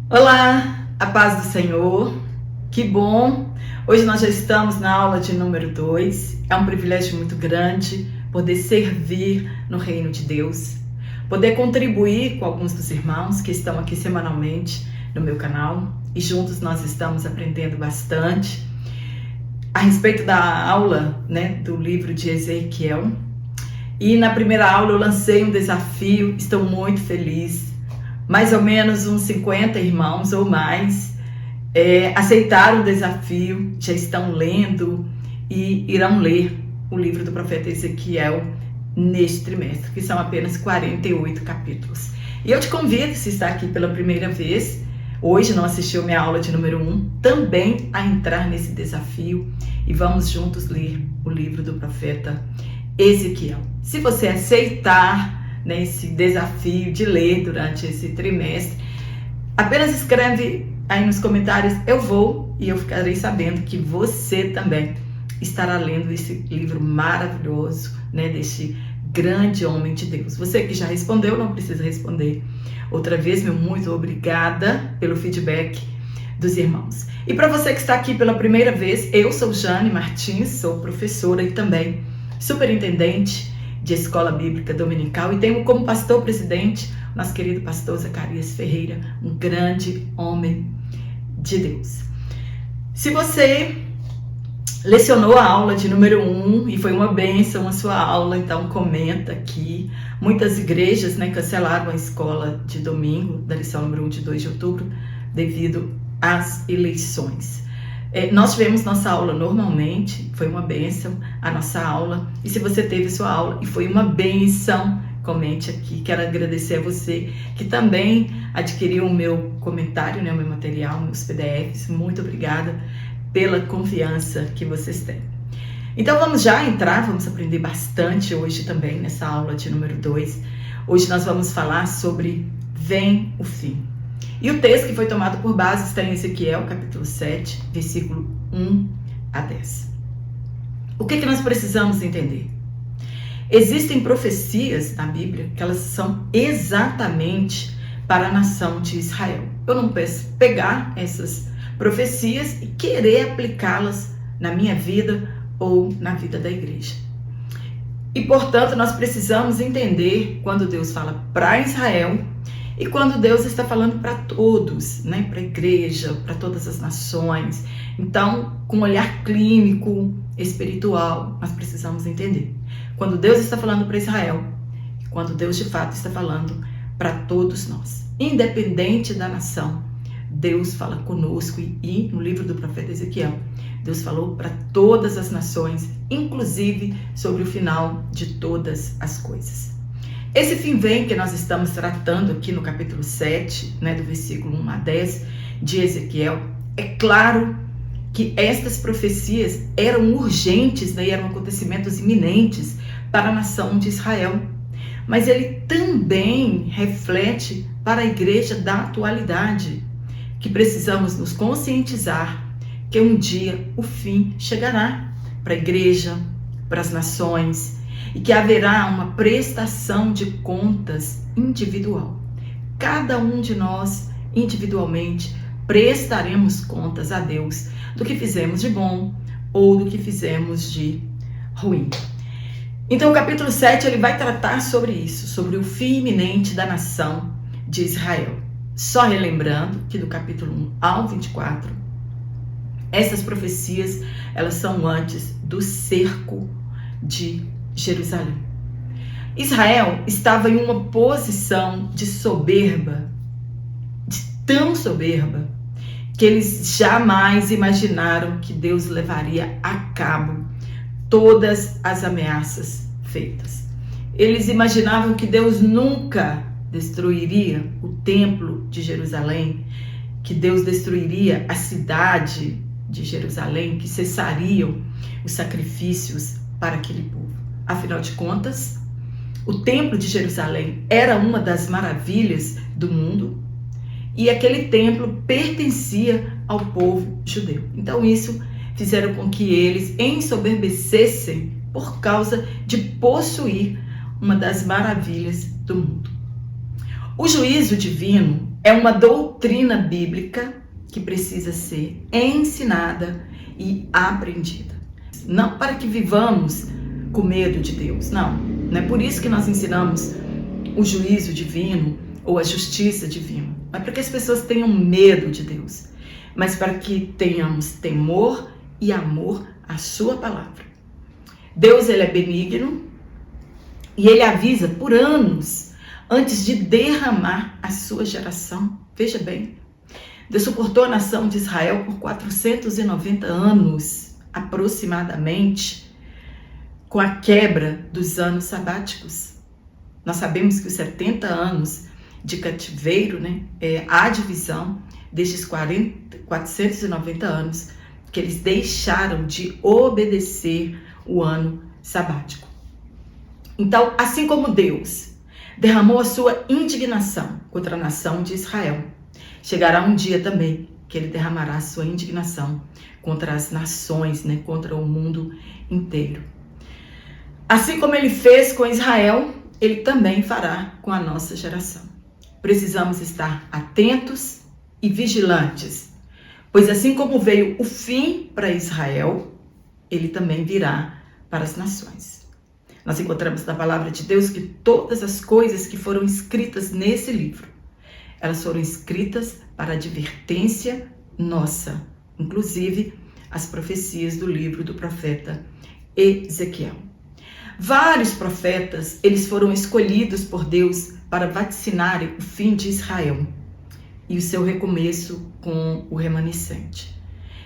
Olá, a paz do Senhor, que bom! Hoje nós já estamos na aula de número 2. É um privilégio muito grande poder servir no reino de Deus, poder contribuir com alguns dos irmãos que estão aqui semanalmente no meu canal e juntos nós estamos aprendendo bastante a respeito da aula, do livro de Ezequiel. E na primeira aula eu lancei um desafio, estou muito feliz. Mais ou menos uns 50 irmãos ou mais aceitaram o desafio, já estão lendo e irão ler o livro do profeta Ezequiel neste trimestre, que são apenas 48 capítulos. E eu te convido, se está aqui pela primeira vez, hoje não assistiu minha aula de número 1, também a entrar nesse desafio e vamos juntos ler o livro do profeta Ezequiel. Se você aceitar esse desafio de ler durante esse trimestre, apenas escreve aí nos comentários, eu vou, e eu ficarei sabendo que você também estará lendo esse livro maravilhoso, deste grande homem de Deus. Você que já respondeu, não precisa responder outra vez, meu muito obrigada pelo feedback dos irmãos. E para você que está aqui pela primeira vez, eu sou Jane Martins, sou professora e também superintendente de Escola Bíblica Dominical e tenho como pastor-presidente nosso querido pastor Zacarias Ferreira, um grande homem de Deus. Se você lecionou a aula de número 1 e foi uma bênção a sua aula, então comenta aqui. Muitas igrejas cancelaram a escola de domingo, da lição número 1 de 2 de outubro, devido às eleições. Nós tivemos nossa aula normalmente, foi uma bênção a nossa aula. E se você teve sua aula e foi uma bênção, comente aqui. Quero agradecer a você que também adquiriu o meu comentário, o meu material, meus PDFs. Muito obrigada pela confiança que vocês têm. Então vamos já entrar, vamos aprender bastante hoje também nessa aula de número 2. Hoje nós vamos falar sobre Vem o Fim. E o texto que foi tomado por base está em Ezequiel, capítulo 7, versículo 1 a 10. O que nós precisamos entender? Existem profecias na Bíblia que elas são exatamente para a nação de Israel. Eu não peço pegar essas profecias e querer aplicá-las na minha vida ou na vida da igreja. E, portanto, nós precisamos entender quando Deus fala para Israel e quando Deus está falando para todos, para a igreja, para todas as nações. Então, com um olhar clínico, espiritual, nós precisamos entender. Quando Deus está falando para Israel, e quando Deus de fato está falando para todos nós. Independente da nação, Deus fala conosco e no livro do profeta Ezequiel, Deus falou para todas as nações, inclusive sobre o final de todas as coisas. Esse fim vem que nós estamos tratando aqui no capítulo 7, do versículo 1 a 10 de Ezequiel, é claro que estas profecias eram urgentes, e eram acontecimentos iminentes para a nação de Israel. Mas ele também reflete para a igreja da atualidade, que precisamos nos conscientizar que um dia o fim chegará para a igreja, para as nações, e que haverá uma prestação de contas individual. Cada um de nós, individualmente, prestaremos contas a Deus do que fizemos de bom ou do que fizemos de ruim. Então o capítulo 7 ele vai tratar sobre isso, sobre o fim iminente da nação de Israel. Só relembrando que do capítulo 1 ao 24, essas profecias elas são antes do cerco de Jerusalém. Israel estava em uma posição de soberba, de tão soberba, que eles jamais imaginaram que Deus levaria a cabo todas as ameaças feitas. Eles imaginavam que Deus nunca destruiria o templo de Jerusalém, que Deus destruiria a cidade de Jerusalém, que cessariam os sacrifícios para aquele povo. Afinal de contas, o templo de Jerusalém era uma das maravilhas do mundo e aquele templo pertencia ao povo judeu. Então isso fizeram com que eles ensoberbecessem por causa de possuir uma das maravilhas do mundo. O juízo divino é uma doutrina bíblica que precisa ser ensinada e aprendida. Não para que vivamos com medo de Deus, não. Não é por isso que nós ensinamos o juízo divino ou a justiça divina. Não é para que as pessoas tenham medo de Deus, mas para que tenhamos temor e amor à sua palavra. Deus, ele é benigno e ele avisa por anos antes de derramar a sua geração. Veja bem, Deus suportou a nação de Israel por 490 anos, aproximadamente, com a quebra dos anos sabáticos. Nós sabemos que os 70 anos de cativeiro, é a divisão destes 490 anos que eles deixaram de obedecer o ano sabático. Então, assim como Deus derramou a sua indignação contra a nação de Israel, chegará um dia também que ele derramará a sua indignação contra as nações, contra o mundo inteiro. Assim como ele fez com Israel, ele também fará com a nossa geração. Precisamos estar atentos e vigilantes, pois assim como veio o fim para Israel, ele também virá para as nações. Nós encontramos na palavra de Deus que todas as coisas que foram escritas nesse livro, elas foram escritas para advertência nossa, inclusive as profecias do livro do profeta Ezequiel. Vários profetas, eles foram escolhidos por Deus para vacinarem o fim de Israel e o seu recomeço com o remanescente.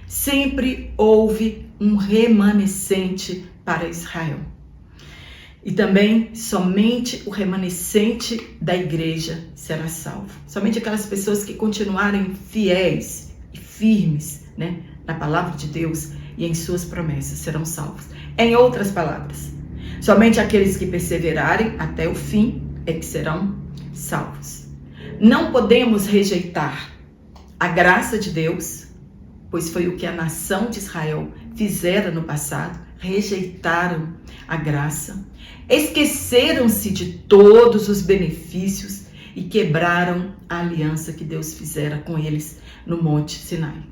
Sempre houve um remanescente para Israel. E também somente o remanescente da igreja será salvo. Somente aquelas pessoas que continuarem fiéis e firmes, na palavra de Deus e em suas promessas serão salvos. Em outras palavras, somente aqueles que perseverarem até o fim é que serão salvos. Não podemos rejeitar a graça de Deus, pois foi o que a nação de Israel fizera no passado, rejeitaram a graça, esqueceram-se de todos os benefícios e quebraram a aliança que Deus fizera com eles no Monte Sinai.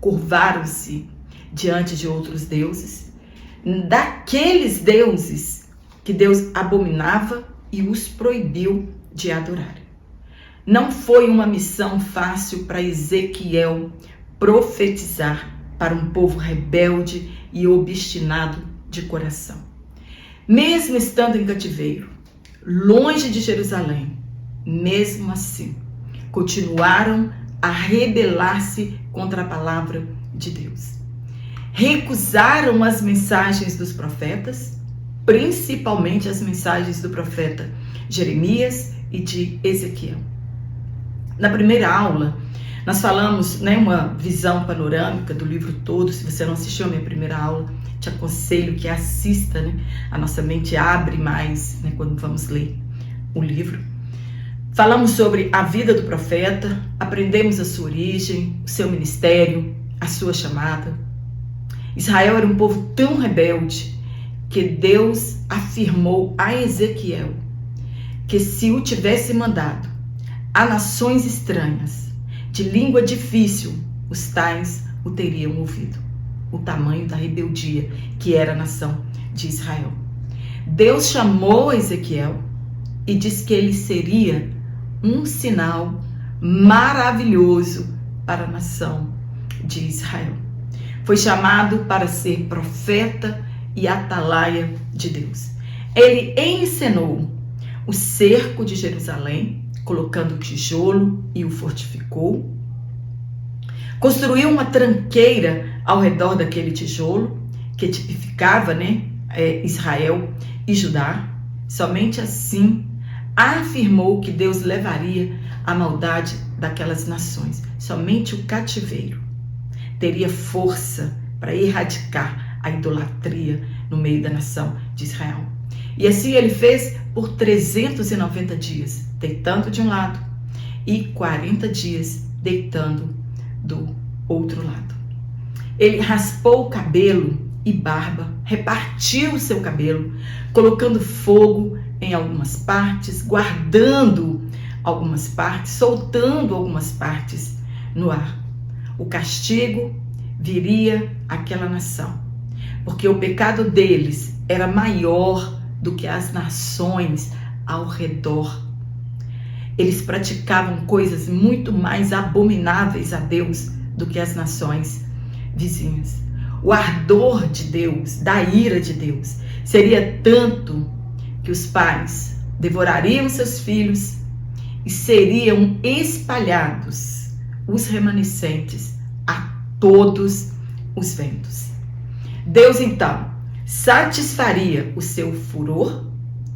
Curvaram-se diante de outros deuses, daqueles deuses que Deus abominava e os proibiu de adorar. Não foi uma missão fácil para Ezequiel profetizar para um povo rebelde e obstinado de coração. Mesmo estando em cativeiro, longe de Jerusalém, mesmo assim, continuaram a rebelar-se contra a palavra de Deus. Recusaram as mensagens dos profetas, principalmente as mensagens do profeta Jeremias e de Ezequiel. Na primeira aula, nós falamos uma visão panorâmica do livro todo. Se você não assistiu a minha primeira aula, te aconselho que assista, A nossa mente abre mais quando vamos ler o livro. Falamos sobre a vida do profeta, aprendemos a sua origem, o seu ministério, a sua chamada. Israel era um povo tão rebelde que Deus afirmou a Ezequiel que se o tivesse mandado a nações estranhas, de língua difícil, os tais o teriam ouvido. O tamanho da rebeldia que era a nação de Israel. Deus chamou Ezequiel e disse que ele seria um sinal maravilhoso para a nação de Israel. Foi chamado para ser profeta e atalaia de Deus. Ele encenou o cerco de Jerusalém, colocando tijolo e o fortificou. Construiu uma tranqueira ao redor daquele tijolo, que tipificava Israel e Judá. Somente assim afirmou que Deus levaria a maldade daquelas nações. Somente o cativeiro teria força para erradicar a idolatria no meio da nação de Israel. E assim ele fez por 390 dias, deitando de um lado, e 40 dias deitando do outro lado. Ele raspou o cabelo e barba, repartiu o seu cabelo, colocando fogo em algumas partes, guardando algumas partes, soltando algumas partes no ar. O castigo viria àquela nação, porque o pecado deles era maior do que as nações ao redor. Eles praticavam coisas muito mais abomináveis a Deus do que as nações vizinhas. O ardor de Deus, da ira de Deus, seria tanto que os pais devorariam seus filhos e seriam espalhados os remanescentes a todos os ventos. Deus, então, satisfaria o seu furor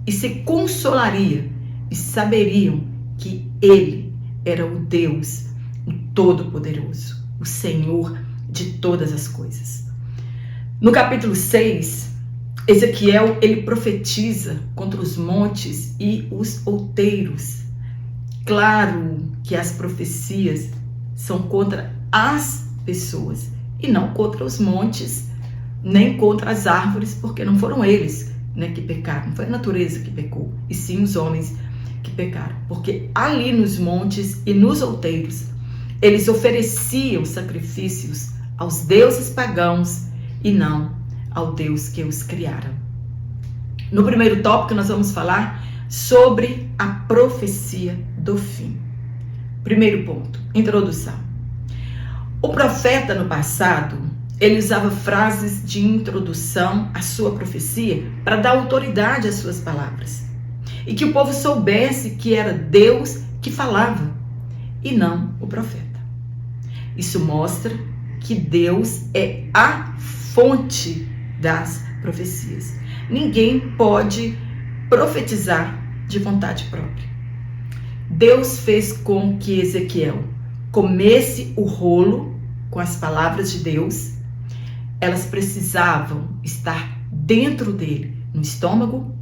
e se consolaria, e saberiam que Ele era o Deus, o Todo-Poderoso, o Senhor de todas as coisas. No capítulo 6, Ezequiel, ele profetiza contra os montes e os outeiros. Claro que as profecias são contra as pessoas e não contra os montes, nem contra as árvores, porque não foram eles, né, que pecaram, não foi a natureza que pecou, e sim os homens que pecaram. Porque ali nos montes e nos outeiros, eles ofereciam sacrifícios aos deuses pagãos e não ao Deus que os criara. No primeiro tópico, nós vamos falar sobre a profecia do fim. Primeiro ponto, introdução. O profeta no passado, ele usava frases de introdução à sua profecia para dar autoridade às suas palavras. E que o povo soubesse que era Deus que falava e não o profeta. Isso mostra que Deus é a fonte das profecias. Ninguém pode profetizar de vontade própria. Deus fez com que Ezequiel comesse o rolo com as palavras de Deus. Elas precisavam estar dentro dele, no estômago,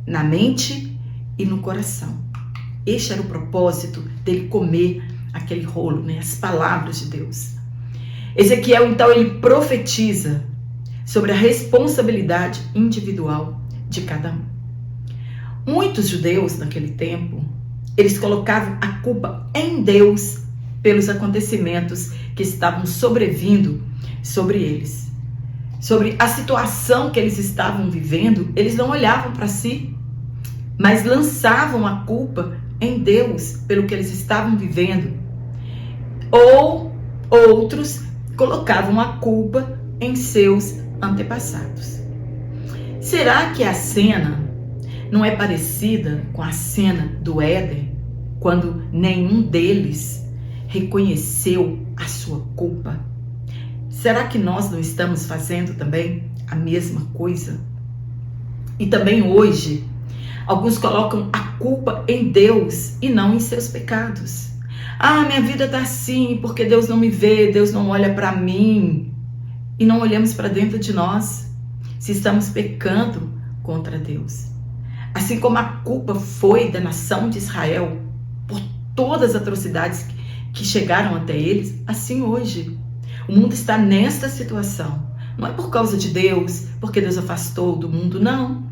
na mente e no coração. Este era o propósito dele comer aquele rolo, né? As palavras de Deus. Ezequiel, então, ele profetiza sobre a responsabilidade individual de cada um. Muitos judeus naquele tempo, eles colocavam a culpa em Deus pelos acontecimentos que estavam sobrevindo sobre eles. Sobre a situação que eles estavam vivendo, eles não olhavam para si, mas lançavam a culpa em Deus pelo que eles estavam vivendo. Ou outros colocavam a culpa em seus antepassados. Será que a cena não é parecida com a cena do Éden, quando nenhum deles reconheceu a sua culpa? Será que nós não estamos fazendo também a mesma coisa? E também hoje, alguns colocam a culpa em Deus e não em seus pecados. Ah, minha vida está assim porque Deus não me vê, Deus não olha para mim. E não olhamos para dentro de nós, se estamos pecando contra Deus. Assim como a culpa foi da nação de Israel por todas as atrocidades que chegaram até eles, assim hoje. O mundo está nesta situação. Não é por causa de Deus, porque Deus afastou do mundo, não.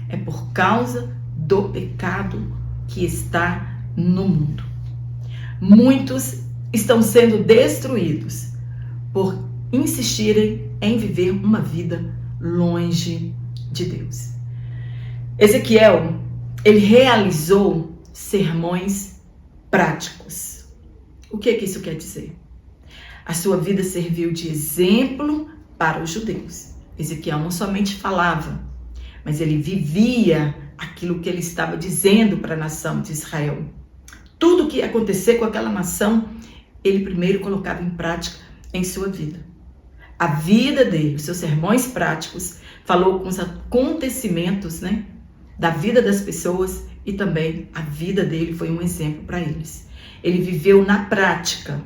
É por causa do pecado que está no mundo. Muitos estão sendo destruídos por insistirem em viver uma vida longe de Deus. Ezequiel, ele realizou sermões práticos. O que isso quer dizer? A sua vida serviu de exemplo para os judeus. Ezequiel não somente falava, mas ele vivia aquilo que ele estava dizendo para a nação de Israel. Tudo o que ia acontecer com aquela nação, ele primeiro colocava em prática em sua vida. A vida dele, os seus sermões práticos, falou com os acontecimentos, né, da vida das pessoas, e também a vida dele foi um exemplo para eles. Ele viveu na prática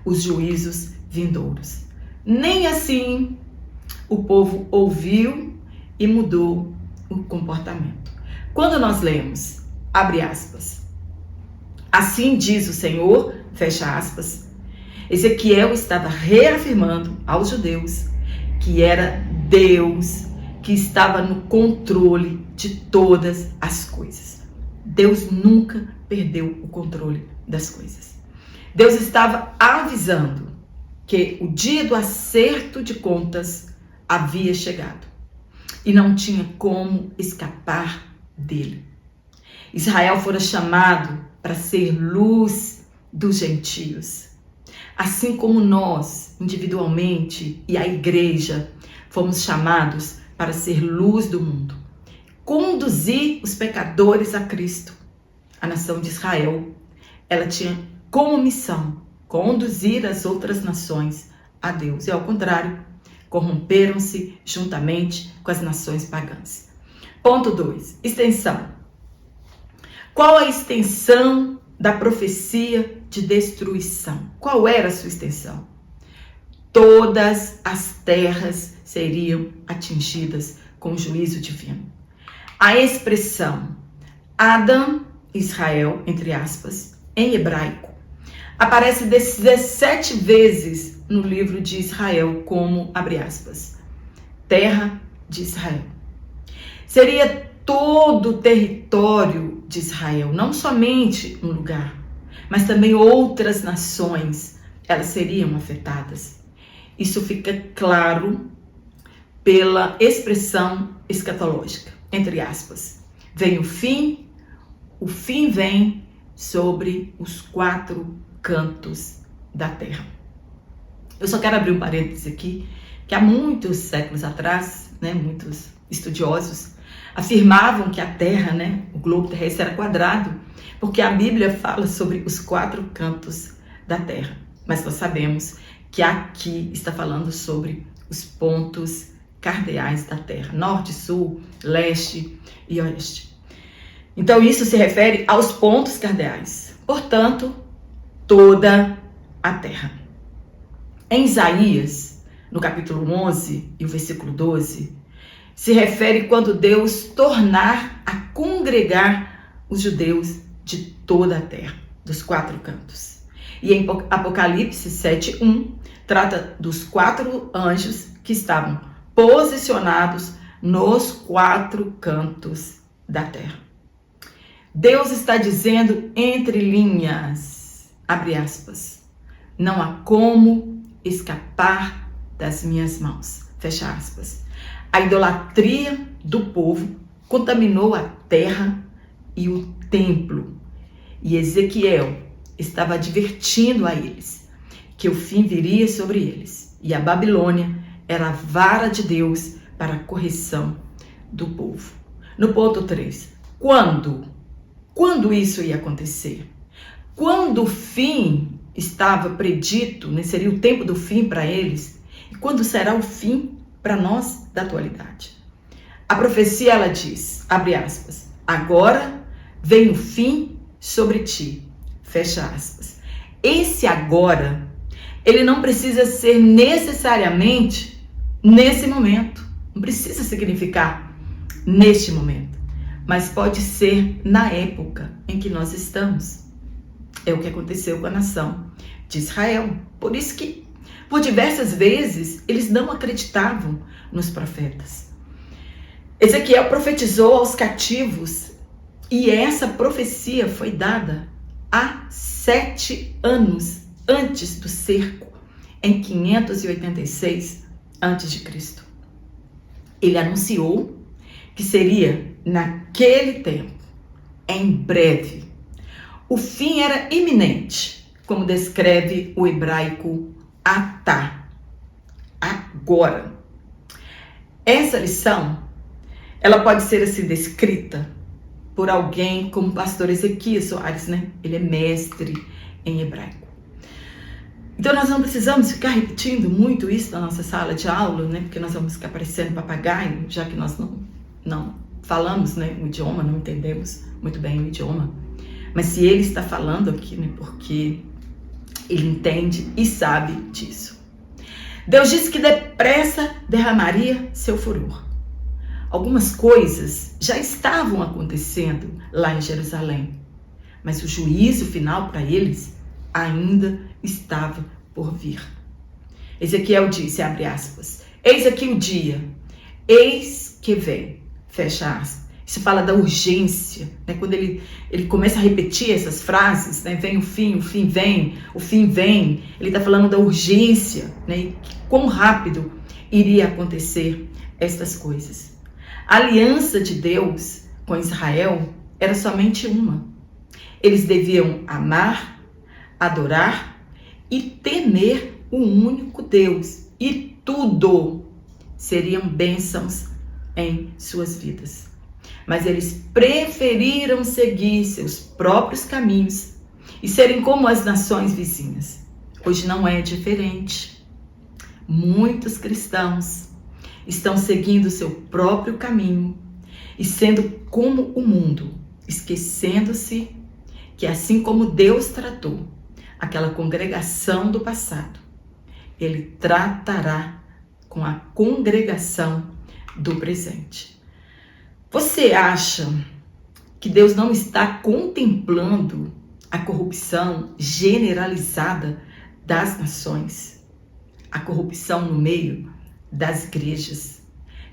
os juízos vindouros. Nem assim o povo ouviu e mudou o comportamento. Quando nós lemos, abre aspas, assim diz o Senhor, fecha aspas, Ezequiel estava reafirmando aos judeus que era Deus que estava no controle de todas as coisas. Deus nunca perdeu o controle das coisas. Deus estava avisando que o dia do acerto de contas havia chegado e não tinha como escapar dele. Israel fora chamado para ser luz dos gentios. Assim como nós, individualmente, e a igreja, fomos chamados para ser luz do mundo. Conduzir os pecadores a Cristo. A nação de Israel, ela tinha como missão conduzir as outras nações a Deus. E ao contrário, corromperam-se juntamente com as nações pagãs. Ponto 2. Extensão. Qual a extensão da profecia de destruição? Qual era a sua extensão? Todas as terras seriam atingidas com o juízo divino. A expressão Adam, Israel, entre aspas, em hebraico, aparece 17 vezes no livro de Israel como, abre aspas, terra de Israel. Seria todo o território de Israel, não somente um lugar, mas também outras nações, elas seriam afetadas. Isso fica claro pela expressão escatológica, entre aspas. Vem o fim vem sobre os 4 cantos da terra. Eu só quero abrir um parênteses aqui, que há muitos séculos atrás, muitos estudiosos afirmavam que a terra, o globo terrestre era quadrado, porque a Bíblia fala sobre os 4 cantos da terra. Mas nós sabemos que aqui está falando sobre os pontos cardeais da terra, norte, sul, leste e oeste. Então isso se refere aos pontos cardeais, portanto, toda a terra. Em Isaías, no capítulo 11 e o versículo 12, se refere quando Deus tornar a congregar os judeus de toda a terra, dos 4 cantos. E em Apocalipse 7:1, trata dos 4 anjos que estavam posicionados nos 4 cantos da terra. Deus está dizendo entre linhas, abre aspas, não há como escapar das minhas mãos, fecha aspas. A idolatria do povo contaminou a terra e o templo. E Ezequiel estava advertindo a eles que o fim viria sobre eles. E a Babilônia era a vara de Deus para a correção do povo. No ponto 3, quando isso ia acontecer? Quando o fim estava predito, seria o tempo do fim para eles? E quando será o fim para nós da atualidade? A profecia, ela diz, abre aspas, agora vem o fim sobre ti, fecha aspas. Esse agora, ele não precisa ser necessariamente nesse momento, não precisa significar neste momento, mas pode ser na época em que nós estamos. É o que aconteceu com a nação de Israel. Por isso que, por diversas vezes, eles não acreditavam nos profetas. Ezequiel profetizou aos cativos e essa profecia foi dada há 7 anos antes do cerco, em 586 a.C. Ele anunciou que seria naquele tempo, em breve. O fim era iminente, como descreve o hebraico atá, agora. Essa lição, ela pode ser assim descrita por alguém como o pastor Ezequias Soares, Ele é mestre em hebraico. Então nós não precisamos ficar repetindo muito isso na nossa sala de aula, Porque nós vamos ficar parecendo papagaio, já que nós não falamos, o idioma, não entendemos muito bem o idioma. Mas se ele está falando aqui, porque ele entende e sabe disso. Deus disse que depressa derramaria seu furor. Algumas coisas já estavam acontecendo lá em Jerusalém, mas o juízo final para eles ainda estava por vir. Ezequiel disse, abre aspas, eis aqui o dia, eis que vem, fecha aspas. Isso fala da urgência, né? Quando ele começa a repetir essas frases, né? Vem o fim vem, o fim vem. Ele está falando da urgência, né? E quão rápido iria acontecer estas coisas. A aliança de Deus com Israel era somente uma. Eles deviam amar, adorar e temer o único Deus. E tudo seriam bênçãos em suas vidas. Mas eles preferiram seguir seus próprios caminhos e serem como as nações vizinhas. Hoje não é diferente. Muitos cristãos estão seguindo seu próprio caminho e sendo como o mundo, esquecendo-se que assim como Deus tratou aquela congregação do passado, Ele tratará com a congregação do presente. Você acha que Deus não está contemplando a corrupção generalizada das nações? A corrupção no meio das igrejas?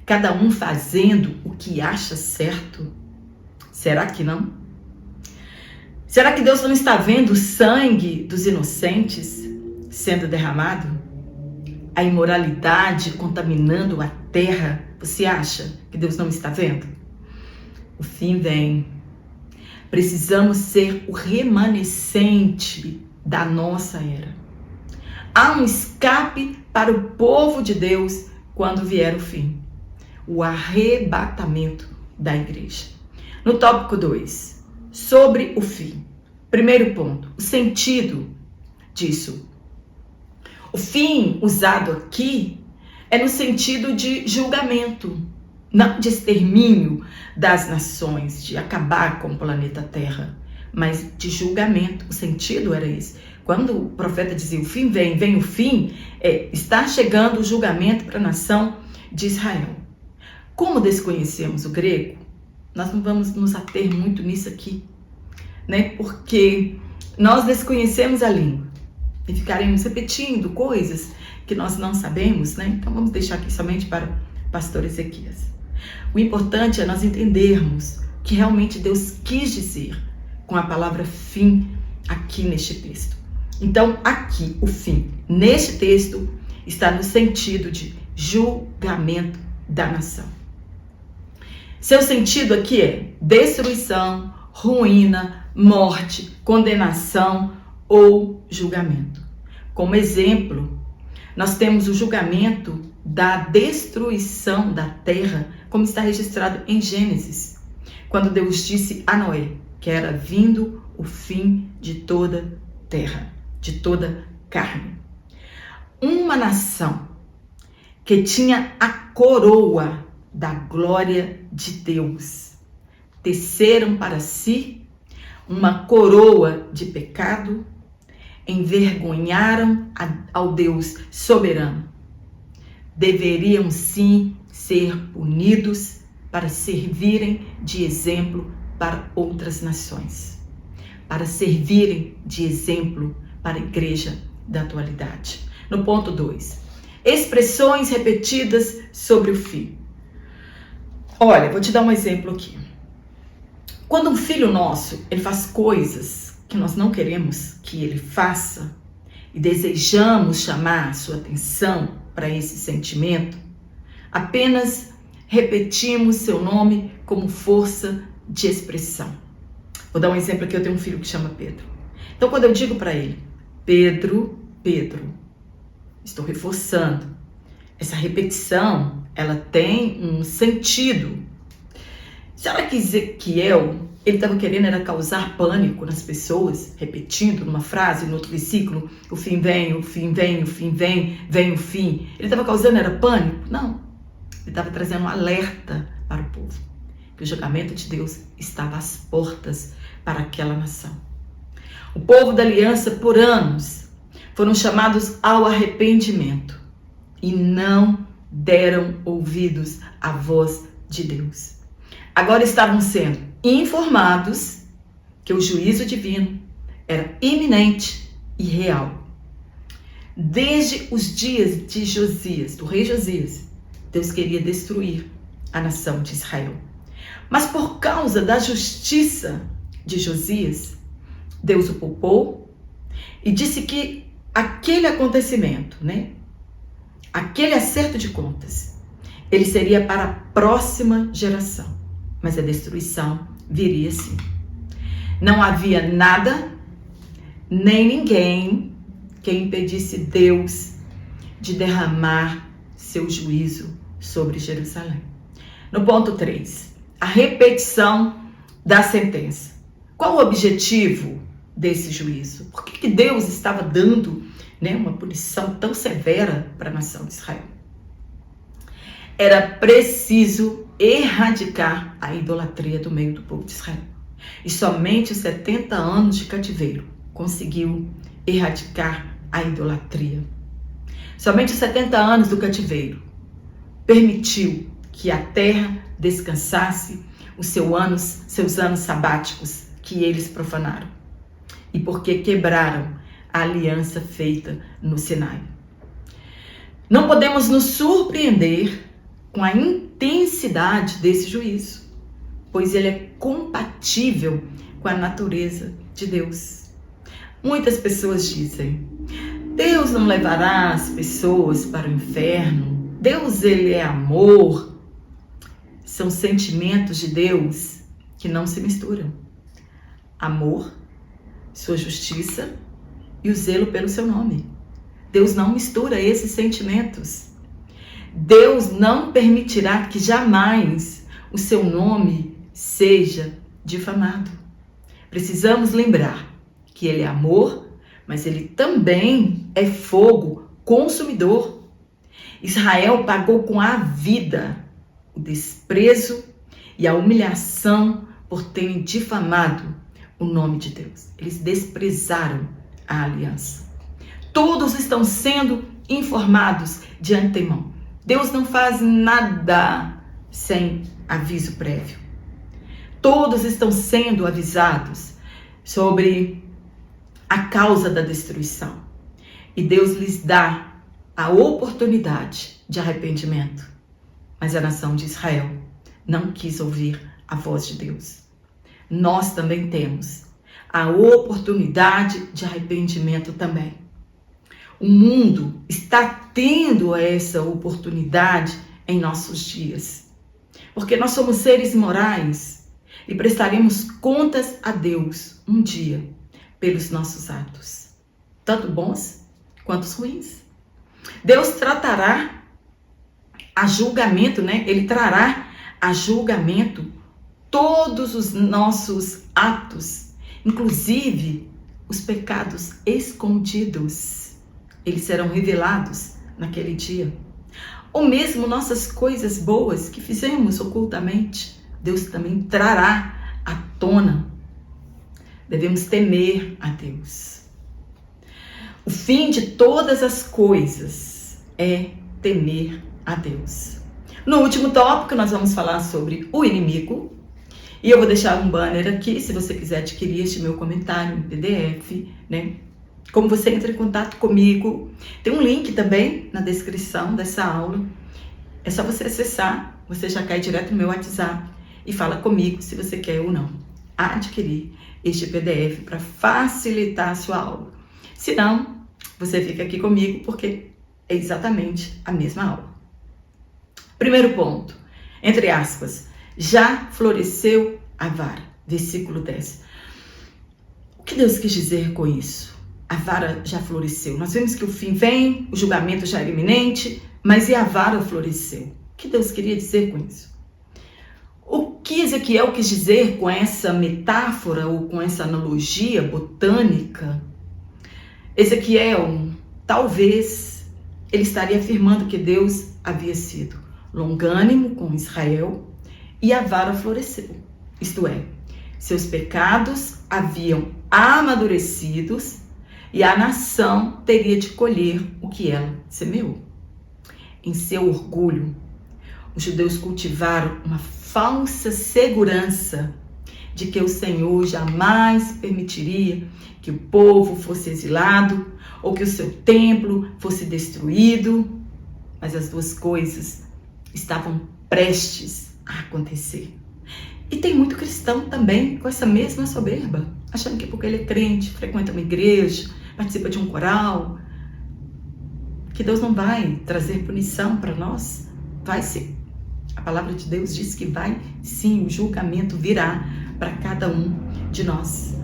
Cada um fazendo o que acha certo? Será que não? Será que Deus não está vendo o sangue dos inocentes sendo derramado? A imoralidade contaminando a terra? Você acha que Deus não está vendo? O fim vem. Precisamos ser o remanescente da nossa era. Há um escape para o povo de Deus quando vier o fim. O arrebatamento da igreja. No tópico 2, sobre o fim. Primeiro ponto, o sentido disso. O fim usado aqui é no sentido de julgamento, não de extermínio das nações, de acabar com o planeta Terra, mas de julgamento. O sentido era esse. Quando o profeta dizia o fim vem, vem o fim, está chegando o julgamento para a nação de Israel. Como desconhecemos o grego, nós não vamos nos ater muito nisso aqui, né? Porque nós desconhecemos a língua e ficaremos repetindo coisas que nós não sabemos, né? Então vamos deixar aqui somente para o pastor Ezequias. O importante é nós entendermos o que realmente Deus quis dizer com a palavra fim aqui neste texto. Então, aqui, o fim, neste texto, está no sentido de julgamento da nação. Seu sentido aqui é destruição, ruína, morte, condenação ou julgamento. Como exemplo, nós temos o julgamento da destruição da terra, como está registrado em Gênesis, quando Deus disse a Noé que era vindo o fim de toda terra, de toda carne. Uma nação que tinha a coroa da glória de Deus, teceram para si uma coroa de pecado, envergonharam ao Deus soberano. Deveriam sim ser punidos para servirem de exemplo para outras nações, para servirem de exemplo para a igreja da atualidade. No ponto 2, expressões repetidas sobre o fim. Olha, vou te dar um exemplo aqui. Quando um filho nosso, ele faz coisas que nós não queremos que ele faça e desejamos chamar sua atenção para esse sentimento, apenas repetimos seu nome como força de expressão. Vou dar um exemplo aqui, eu tenho um filho que chama Pedro. Então, quando eu digo para ele, Pedro, Pedro, estou reforçando. Essa repetição, ela tem um sentido. Será que Ezequiel, ele estava querendo era causar pânico nas pessoas, repetindo numa frase, no outro versículo, o fim vem, o fim vem, o fim vem, vem o fim. Ele estava causando era pânico? Não. Ele estava trazendo um alerta para o povo, que o julgamento de Deus estava às portas para aquela nação. O povo da aliança, por anos, foram chamados ao arrependimento e não deram ouvidos à voz de Deus. Agora estavam sendo informados que o juízo divino era iminente e real. Desde os dias de Josias, do rei Josias, Deus queria destruir a nação de Israel. Mas por causa da justiça de Josias, Deus o poupou e disse que aquele acontecimento, aquele acerto de contas, ele seria para a próxima geração, mas a destruição viria sim. Não havia nada, nem ninguém que impedisse Deus de derramar seu juízo sobre Jerusalém. No ponto 3, a repetição da sentença. Qual o objetivo desse juízo? Por que Deus estava dando uma punição tão severa para a nação de Israel? Era preciso erradicar a idolatria do meio do povo de Israel. E somente os 70 anos de cativeiro conseguiu erradicar a idolatria. Somente os 70 anos do cativeiro permitiu que a terra descansasse os seus anos sabáticos que eles profanaram. E porque quebraram a aliança feita no Sinai. Não podemos nos surpreender com a intensidade desse juízo, pois ele é compatível com a natureza de Deus. Muitas pessoas dizem: Deus não levará as pessoas para o inferno, Deus ele é amor. São sentimentos de Deus que não se misturam. Amor, sua justiça e o zelo pelo seu nome. Deus não mistura esses sentimentos. Deus não permitirá que jamais o seu nome seja difamado. Precisamos lembrar que ele é amor, mas ele também é fogo consumidor. Israel pagou com a vida o desprezo e a humilhação por terem difamado o nome de Deus. Eles desprezaram a aliança. Todos estão sendo informados de antemão. Deus não faz nada sem aviso prévio. Todos estão sendo avisados sobre a causa da destruição. E Deus lhes dá a oportunidade de arrependimento. Mas a nação de Israel não quis ouvir a voz de Deus. Nós também temos a oportunidade de arrependimento também. O mundo está tendo essa oportunidade em nossos dias. Porque nós somos seres morais e prestaremos contas a Deus um dia pelos nossos atos, tanto bons quanto os ruins. Deus tratará a julgamento, Ele trará a julgamento todos os nossos atos, inclusive os pecados escondidos. Eles serão revelados naquele dia. Ou mesmo nossas coisas boas que fizemos ocultamente, Deus também trará à tona. Devemos temer a Deus. O fim de todas as coisas é temer a Deus. No último tópico, nós vamos falar sobre o inimigo. E eu vou deixar um banner aqui, se você quiser adquirir este meu comentário em PDF, Como você entra em contato comigo. Tem um link também na descrição dessa aula. É só você acessar, você já cai direto no meu WhatsApp e fala comigo se você quer ou não adquirir este PDF para facilitar a sua aula. Se não, você fica aqui comigo porque é exatamente a mesma aula. Primeiro ponto, entre aspas, já floresceu a vara. Versículo 10. O que Deus quis dizer com isso? A vara já floresceu. Nós vemos que o fim vem, o julgamento já era iminente, mas e a vara floresceu? O que Deus queria dizer com isso? O que Ezequiel quis dizer com essa metáfora ou com essa analogia botânica? Ezequiel, talvez, ele estaria afirmando que Deus havia sido longânimo com Israel e a vara floresceu. Isto é, seus pecados haviam amadurecidos e a nação teria de colher o que ela semeou. Em seu orgulho, os judeus cultivaram uma falsa segurança de que o Senhor jamais permitiria que o povo fosse exilado ou que o seu templo fosse destruído, mas as duas coisas estavam prestes a acontecer. E tem muito cristão também com essa mesma soberba, achando que porque ele é crente, frequenta uma igreja, participa de um coral, que Deus não vai trazer punição para nós. Vai sim. A palavra de Deus diz que vai sim, o julgamento virá para cada um de nós.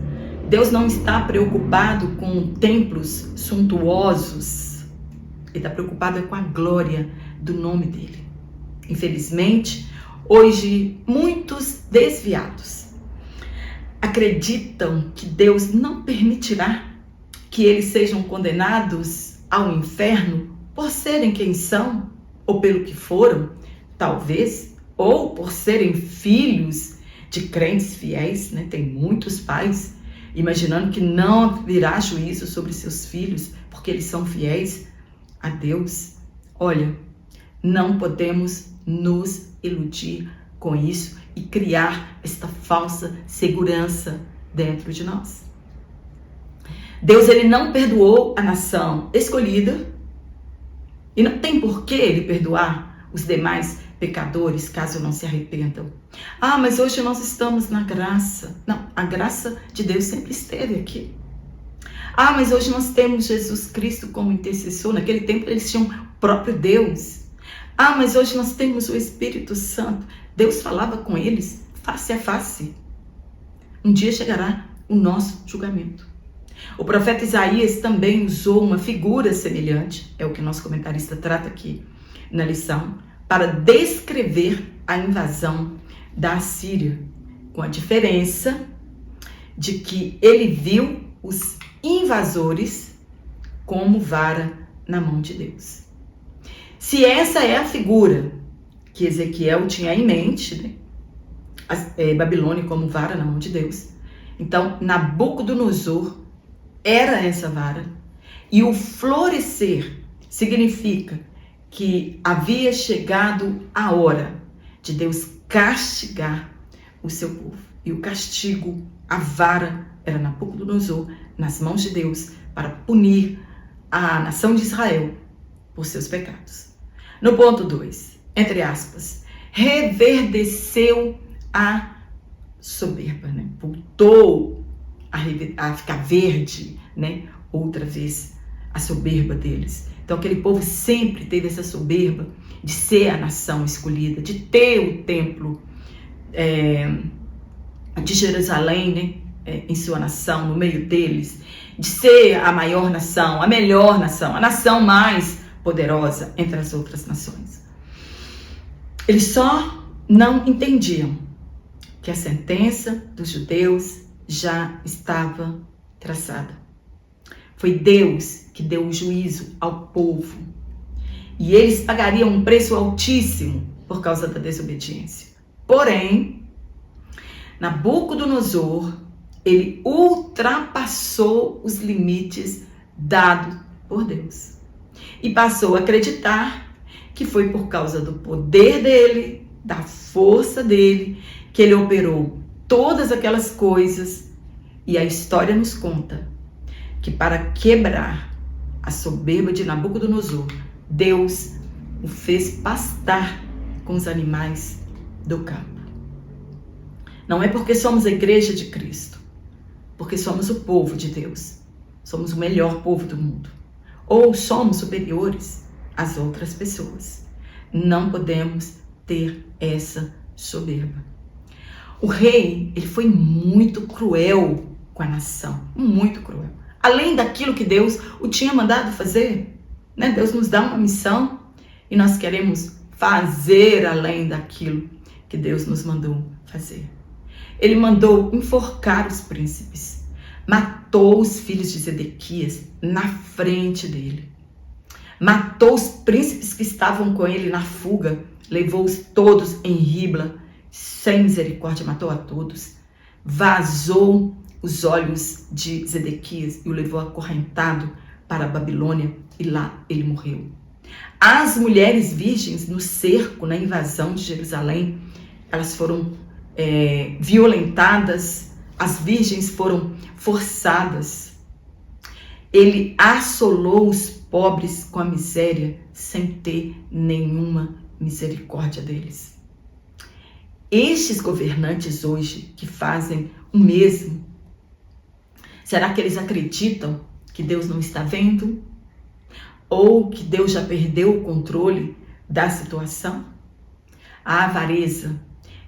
Deus não está preocupado com templos suntuosos, Ele está preocupado com a glória do nome dele. Infelizmente, hoje muitos desviados acreditam que Deus não permitirá que eles sejam condenados ao inferno por serem quem são, ou pelo que foram, talvez, ou por serem filhos de crentes fiéis, né? Tem muitos pais imaginando que não virá juízo sobre seus filhos porque eles são fiéis a Deus. Olha, não podemos nos iludir com isso e criar esta falsa segurança dentro de nós. Deus, ele não perdoou a nação escolhida e não tem por que ele perdoar os demais pecadores caso não se arrependam. Ah, mas hoje nós estamos na graça. Não, a graça de Deus sempre esteve aqui. Ah, mas hoje nós temos Jesus Cristo como intercessor. Naquele tempo eles tinham o próprio Deus. Ah, mas hoje nós temos o Espírito Santo. Deus falava com eles face a face. Um dia chegará o nosso julgamento. O profeta Isaías também usou uma figura semelhante, é o que nosso comentarista trata aqui na lição, para descrever a invasão da Assíria, com a diferença de que ele viu os invasores como vara na mão de Deus. Se essa é a figura que Ezequiel tinha em mente, né? Babilônia como vara na mão de Deus, então Nabucodonosor era essa vara, e o florescer significa que havia chegado a hora de Deus castigar o seu povo. E o castigo, a vara, era Nabucodonosor nas mãos de Deus para punir a nação de Israel por seus pecados. No ponto 2, entre aspas, reverdeceu a soberba, né? Voltou a ficar verde, né? Outra vez a soberba deles. Então aquele povo sempre teve essa soberba de ser a nação escolhida, de ter o templo de Jerusalém, né? Em sua nação, no meio deles, de ser a maior nação, a melhor nação, a nação mais poderosa entre as outras nações. Eles só não entendiam que a sentença dos judeus já estava traçada. Foi Deus que deu o juízo ao povo. E eles pagariam um preço altíssimo por causa da desobediência. Porém, Nabucodonosor, ele ultrapassou os limites dados por Deus. E passou a acreditar que foi por causa do poder dele, da força dele, que ele operou todas aquelas coisas. E a história nos conta que para quebrar a soberba de Nabucodonosor, Deus o fez pastar com os animais do campo. Não é porque somos a igreja de Cristo, porque somos o povo de Deus, somos o melhor povo do mundo, ou somos superiores às outras pessoas. Não podemos ter essa soberba. O rei, ele foi muito cruel com a nação, muito cruel. Além daquilo que Deus o tinha mandado fazer, né? Deus nos dá uma missão e nós queremos fazer além daquilo que Deus nos mandou fazer. Ele mandou enforcar os príncipes, matou os filhos de Zedequias na frente dele, matou os príncipes que estavam com ele na fuga, levou-os todos em Ribla, sem misericórdia, matou a todos, vazou os olhos de Zedequias e o levou acorrentado para a Babilônia, e lá ele morreu. As mulheres virgens no cerco, na invasão de Jerusalém, elas foram violentadas, as virgens foram forçadas. Ele assolou os pobres com a miséria sem ter nenhuma misericórdia deles. estes governantes hoje que fazem o mesmo, será que eles acreditam que Deus não está vendo? Ou que Deus já perdeu o controle da situação? A avareza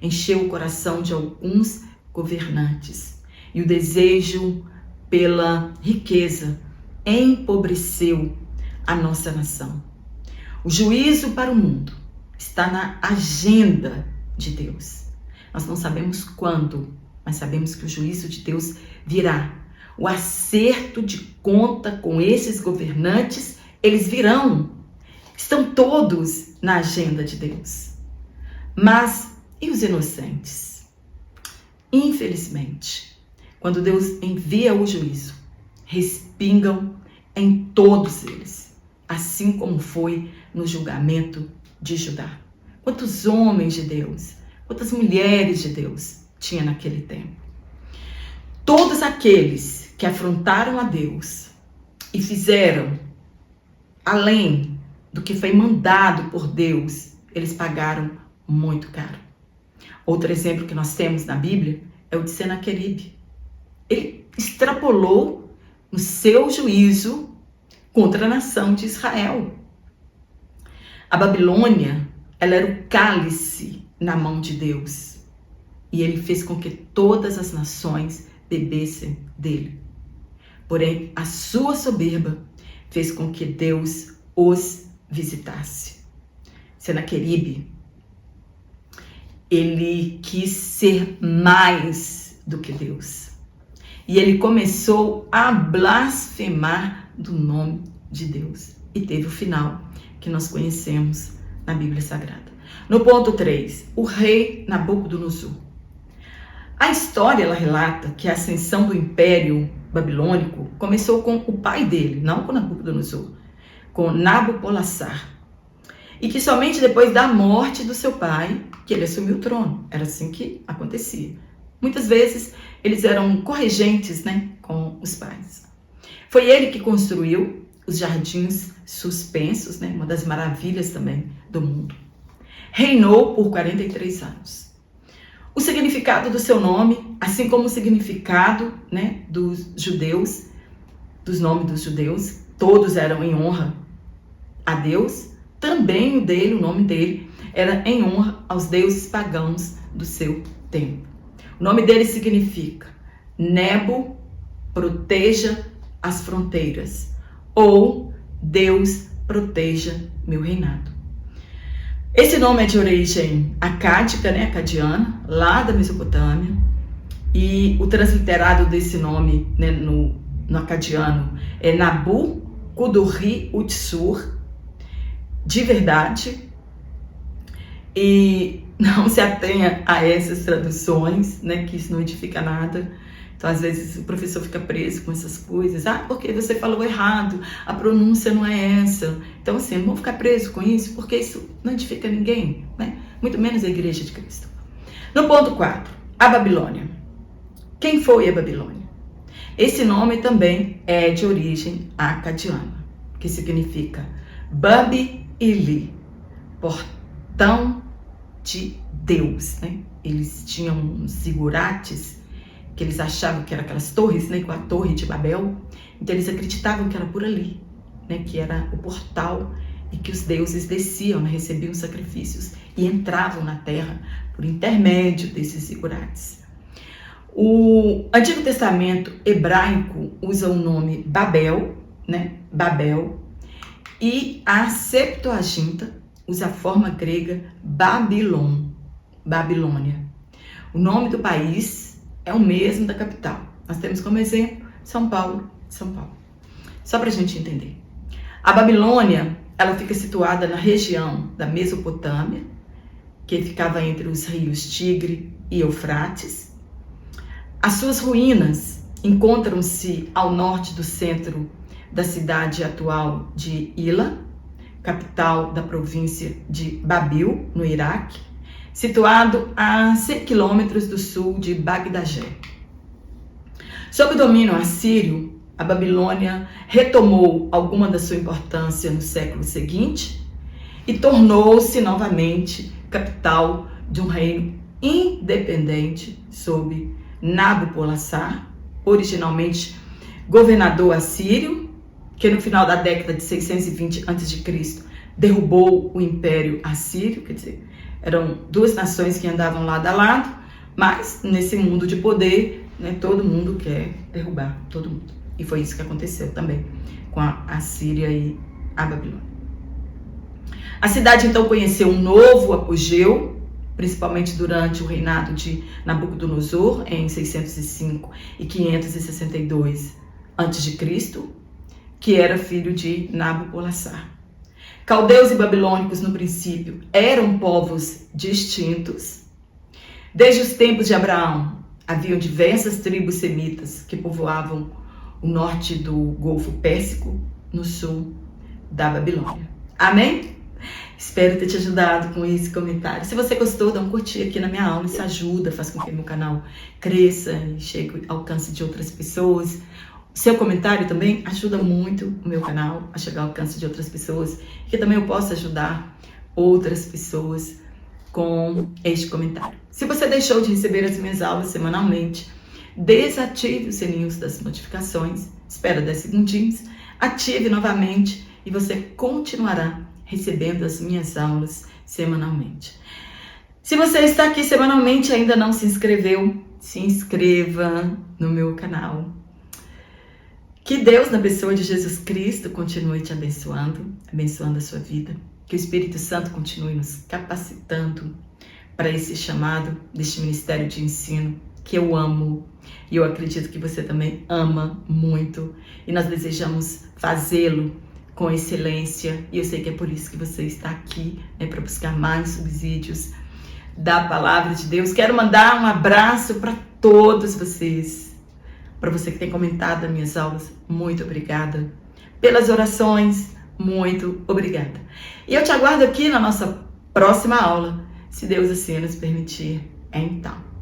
encheu o coração de alguns governantes e o desejo pela riqueza empobreceu a nossa nação. O juízo para o mundo está na agenda de Deus. Nós não sabemos quando, mas sabemos que o juízo de Deus virá. O acerto de conta com esses governantes, eles virão. Estão todos na agenda de Deus. Mas e os inocentes? Infelizmente, quando Deus envia o juízo, respingam em todos eles, assim como foi no julgamento de Judá. Quantos homens de Deus, quantas mulheres de Deus tinha naquele tempo? Todos aqueles que afrontaram a Deus e fizeram além do que foi mandado por Deus, eles pagaram muito caro. Outro exemplo que nós temos na Bíblia é o de Senaqueribe. Ele extrapolou no seu juízo contra a nação de Israel. A Babilônia, ela era o cálice na mão de Deus. E ele fez com que todas as nações bebessem dele. Porém, a sua soberba fez com que Deus os visitasse. Senaqueribe, ele quis ser mais do que Deus. E ele começou a blasfemar do nome de Deus. E teve o final que nós conhecemos na Bíblia Sagrada. No ponto 3, o rei Nabucodonosor. A história ela relata que a ascensão do Império Babilônico começou com o pai dele, não com Nabucodonosor, com Nabopolassar. E que somente depois da morte do seu pai que ele assumiu o trono. Era assim que acontecia. Muitas vezes eles eram corregentes, com os pais. Foi ele que construiu os jardins suspensos, uma das maravilhas também do mundo. Reinou por 43 anos. O significado do seu nome, assim como o significado dos judeus, dos nomes dos judeus, todos eram em honra a Deus. Também o nome dele, era em honra aos deuses pagãos do seu tempo. O nome dele significa Nebo, proteja as fronteiras, ou Deus proteja meu reinado. Esse nome é de origem acádica, acadiana, lá da Mesopotâmia, e o transliterado desse nome no acadiano é Nabu Kudurri Utsur, de verdade. E não se atenha a essas traduções, que isso não edifica nada. Então, às vezes, o professor fica preso com essas coisas. Porque você falou errado, a pronúncia não é essa. Então, assim, não vou ficar preso com isso, porque isso não edifica ninguém, muito menos a Igreja de Cristo. No ponto 4, a Babilônia. Quem foi a Babilônia? Esse nome também é de origem acadiana, que significa Babi-Ili, portão de Deus. Eles tinham uns zigurates que eles achavam que eram aquelas torres, com a torre de Babel. Então eles acreditavam que era por ali, que era o portal e que os deuses desciam, recebiam sacrifícios e entravam na terra por intermédio desses zigurates. O Antigo Testamento hebraico usa o nome Babel, Babel, e a Septuaginta usa a forma grega Babilon, Babilônia. O nome do país é o mesmo da capital. Nós temos como exemplo São Paulo, São Paulo. Só para a gente entender. A Babilônia, ela fica situada na região da Mesopotâmia, que ficava entre os rios Tigre e Eufrates. As suas ruínas encontram-se ao norte do centro da cidade atual de Hila, capital da província de Babil, no Iraque, situado a 100 quilômetros do sul de Bagdagé. Sob o domínio assírio, a Babilônia retomou alguma da sua importância no século seguinte e tornou-se novamente capital de um reino independente sob Nabopolassar, originalmente governador assírio, que no final da década de 620 a.C. derrubou o Império Assírio, quer dizer, eram duas nações que andavam lado a lado, mas nesse mundo de poder, né, todo mundo quer derrubar todo mundo. E foi isso que aconteceu também com a Assíria e a Babilônia. A cidade então conheceu um novo apogeu, principalmente durante o reinado de Nabucodonosor, em 605 e 562 a.C., que era filho de Nabopolassar. Caldeus e babilônicos, no princípio, eram povos distintos. Desde os tempos de Abraão, haviam diversas tribos semitas que povoavam o norte do Golfo Pérsico, no sul da Babilônia. Amém? Espero ter te ajudado com esse comentário. Se você gostou, dá um curtir aqui na minha aula. Isso ajuda, faz com que meu canal cresça e chegue ao alcance de outras pessoas. Seu comentário também ajuda muito o meu canal a chegar ao alcance de outras pessoas, e que também eu possa ajudar outras pessoas com este comentário. Se você deixou de receber as minhas aulas semanalmente, desative os sininhos das notificações, espera 10 segundinhos, ative novamente e você continuará recebendo as minhas aulas semanalmente. Se você está aqui semanalmente e ainda não se inscreveu, se inscreva no meu canal. Que Deus, na pessoa de Jesus Cristo, continue te abençoando, abençoando a sua vida. Que o Espírito Santo continue nos capacitando para esse chamado deste ministério de ensino que eu amo. E eu acredito que você também ama muito. E nós desejamos fazê-lo com excelência. E eu sei que é por isso que você está aqui, né, para buscar mais subsídios da Palavra de Deus. Quero mandar um abraço para todos vocês. Para você que tem comentado as minhas aulas, muito obrigada. Pelas orações, muito obrigada. E eu te aguardo aqui na nossa próxima aula, se Deus assim nos permitir. Então.